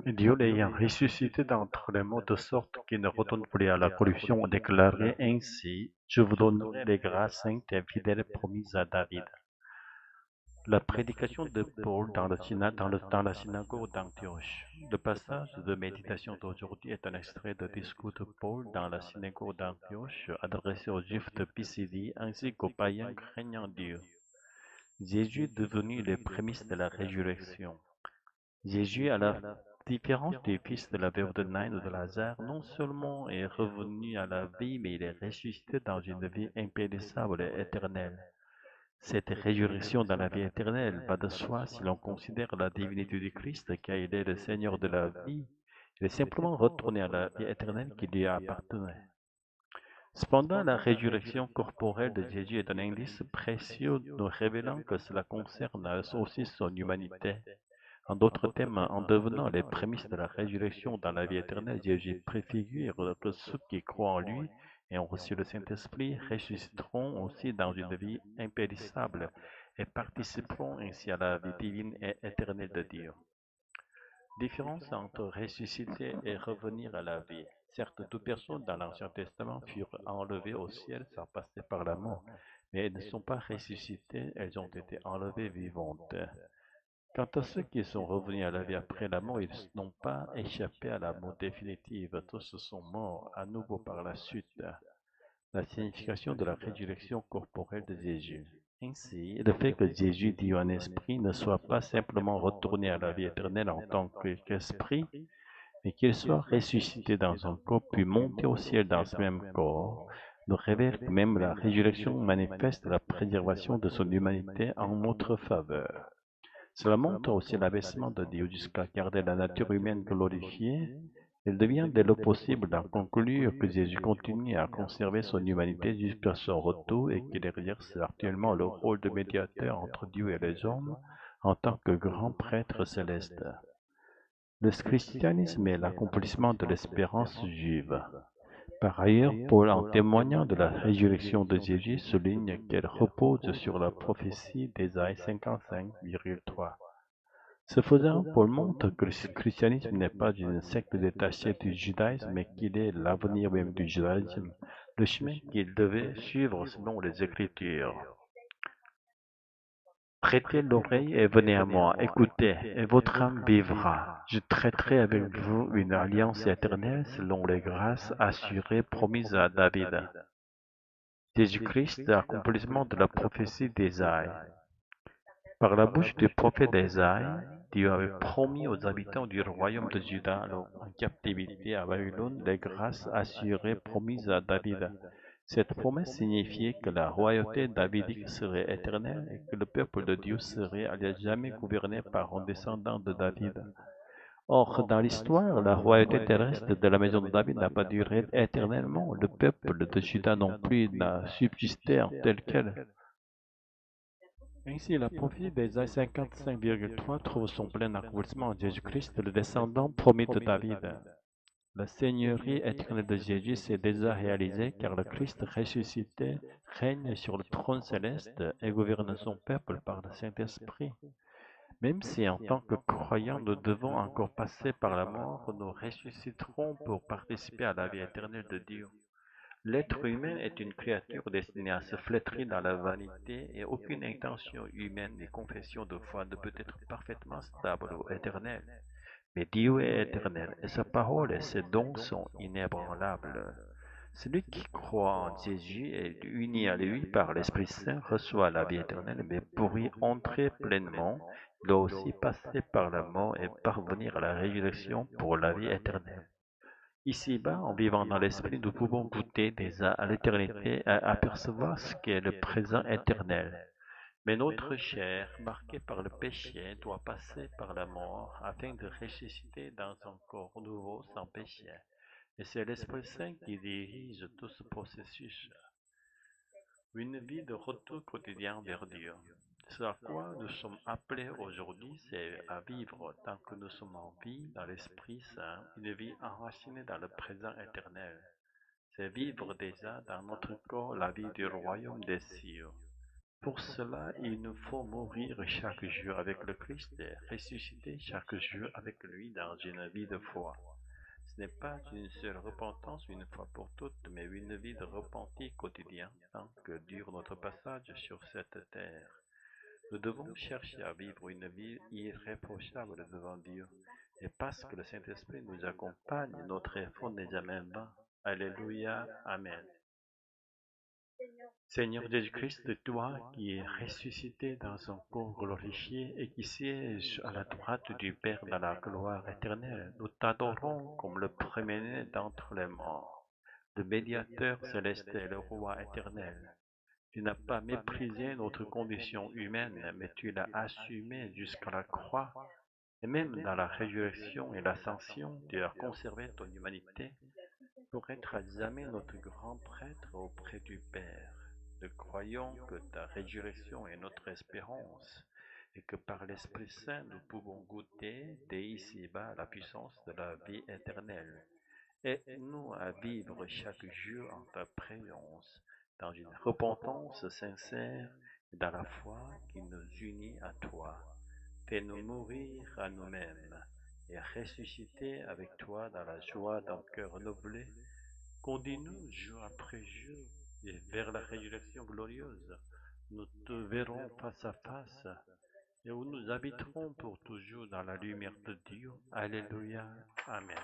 Dieu l'ayant ressuscité d'entre les morts de sorte qu'il ne retourne plus à la corruption, déclarait ainsi: Je vous donnerai les grâces saintes et fidèles promises à David. La prédication de Paul dans la synagogue d'Antioche. Le passage de méditation d'aujourd'hui est un extrait de discours de Paul dans la synagogue d'Antioche adressé aux Juifs de Pisidie ainsi qu'aux païens craignant Dieu. Jésus est devenu les prémices de la résurrection. Jésus, à la différence du fils de la veuve de Nain ou de Lazare, non seulement est revenu à la vie, mais il est ressuscité dans une vie impérissable et éternelle. Cette résurrection dans la vie éternelle va de soi si l'on considère la divinité du Christ, car il est le Seigneur de la vie. Il est simplement retourné à la vie éternelle qui lui appartenait. Cependant, la résurrection corporelle de Jésus est un indice précieux nous révélant que cela concerne aussi son humanité. En d'autres termes, en devenant les prémices de la résurrection dans la vie éternelle, Jésus préfigure que ceux qui croient en lui et ont reçu le Saint-Esprit ressusciteront aussi dans une vie impérissable et participeront ainsi à la vie divine et éternelle de Dieu. Différence entre ressusciter et revenir à la vie. Certes, toutes personnes dans l'Ancien Testament furent enlevées au ciel sans passer par la mort, mais elles ne sont pas ressuscitées, elles ont été enlevées vivantes. Quant à ceux qui sont revenus à la vie après la mort, ils n'ont pas échappé à la mort définitive, tous sont morts à nouveau par la suite. La signification de la résurrection corporelle de Jésus. Ainsi, le fait que Jésus, Dieu en esprit, ne soit pas simplement retourné à la vie éternelle en tant qu'esprit, mais qu'il soit ressuscité dans un corps puis monté au ciel dans ce même corps, nous révèle que même la résurrection manifeste la préservation de son humanité en notre faveur. Cela montre aussi l'abaissement de Dieu jusqu'à garder la nature humaine glorifiée. Il devient dès lors possible d'en conclure que Jésus continue à conserver son humanité jusqu'à son retour et qu'il exerce actuellement le rôle de médiateur entre Dieu et les hommes en tant que grand prêtre céleste. Le christianisme est l'accomplissement de l'espérance juive. Par ailleurs, Paul, en témoignant de la résurrection de Jésus, souligne qu'elle repose sur la prophétie d'Ésaïe 55,3. Ce faisant, Paul montre que le christianisme n'est pas une secte détachée du judaïsme, mais qu'il est l'avenir même du judaïsme, le chemin qu'il devait suivre selon les Écritures. Prêtez l'oreille et venez à moi, écoutez, et votre âme vivra. Je traiterai avec vous une alliance éternelle selon les grâces assurées promises à David. Jésus-Christ, accomplissement de la prophétie d'Ésaïe. Par la bouche du prophète Ésaïe, Dieu avait promis aux habitants du royaume de Juda, alors en captivité à Babylone, les grâces assurées promises à David. Cette promesse signifiait que la royauté davidique serait éternelle et que le peuple de Dieu serait à jamais gouverné par un descendant de David. Or, dans l'histoire, la royauté terrestre de la maison de David n'a pas duré éternellement. Le peuple de Juda non plus n'a subsisté en tel quel. Ainsi, la prophétie d'Ésaïe 55,3 trouve son plein accomplissement en Jésus-Christ, le descendant promis de David. La seigneurie éternelle de Jésus s'est déjà réalisée car le Christ ressuscité règne sur le trône céleste et gouverne son peuple par le Saint-Esprit. Même si en tant que croyants nous devons encore passer par la mort, nous ressusciterons pour participer à la vie éternelle de Dieu. L'être humain est une créature destinée à se flétrir dans la vanité et aucune intention humaine ni confession de foi ne peut être parfaitement stable ou éternelle. Mais Dieu est éternel et sa parole et ses dons sont inébranlables. Celui qui croit en Jésus et est uni à lui par l'Esprit Saint reçoit la vie éternelle, mais pour y entrer pleinement, il doit aussi passer par la mort et parvenir à la résurrection pour la vie éternelle. Ici-bas, en vivant dans l'esprit, nous pouvons goûter déjà à l'éternité et apercevoir ce qu'est le présent éternel. Mais notre chair, marquée par le péché, doit passer par la mort afin de ressusciter dans un corps nouveau sans péché. Et c'est l'Esprit Saint qui dirige tout ce processus. Une vie de retour quotidien vers Dieu. Ce à quoi nous sommes appelés aujourd'hui, c'est à vivre tant que nous sommes en vie dans l'Esprit Saint, une vie enracinée dans le présent éternel. C'est vivre déjà dans notre corps la vie du royaume des cieux. Pour cela, il nous faut mourir chaque jour avec le Christ et ressusciter chaque jour avec lui dans une vie de foi. Ce n'est pas une seule repentance une fois pour toutes, mais une vie de repenti quotidien tant que dure notre passage sur cette terre. Nous devons chercher à vivre une vie irréprochable devant Dieu. Et parce que le Saint-Esprit nous accompagne, notre effort n'est jamais vain. Alléluia. Amen. Seigneur Jésus-Christ, toi qui es ressuscité dans un corps glorifié et qui sièges à la droite du Père dans la gloire éternelle, nous t'adorons comme le premier-né d'entre les morts, le médiateur céleste et le roi éternel. Tu n'as pas méprisé notre condition humaine, mais tu l'as assumée jusqu'à la croix. Et même dans la résurrection et l'ascension, tu as conservé ton humanité pour être à jamais notre grand prêtre auprès du Père. Nous croyons que ta résurrection est notre espérance et que par l'Esprit Saint nous pouvons goûter dès ici-bas la puissance de la vie éternelle. Aide-nous à vivre chaque jour en ta présence, dans une repentance sincère et dans la foi qui nous unit à toi. Fais-nous mourir à nous-mêmes et ressusciter avec toi dans la joie d'un cœur renouvelé. Conduis-nous jour après jour et vers la résurrection glorieuse. Nous te verrons face à face et où nous habiterons pour toujours dans la lumière de Dieu. Alléluia. Amen.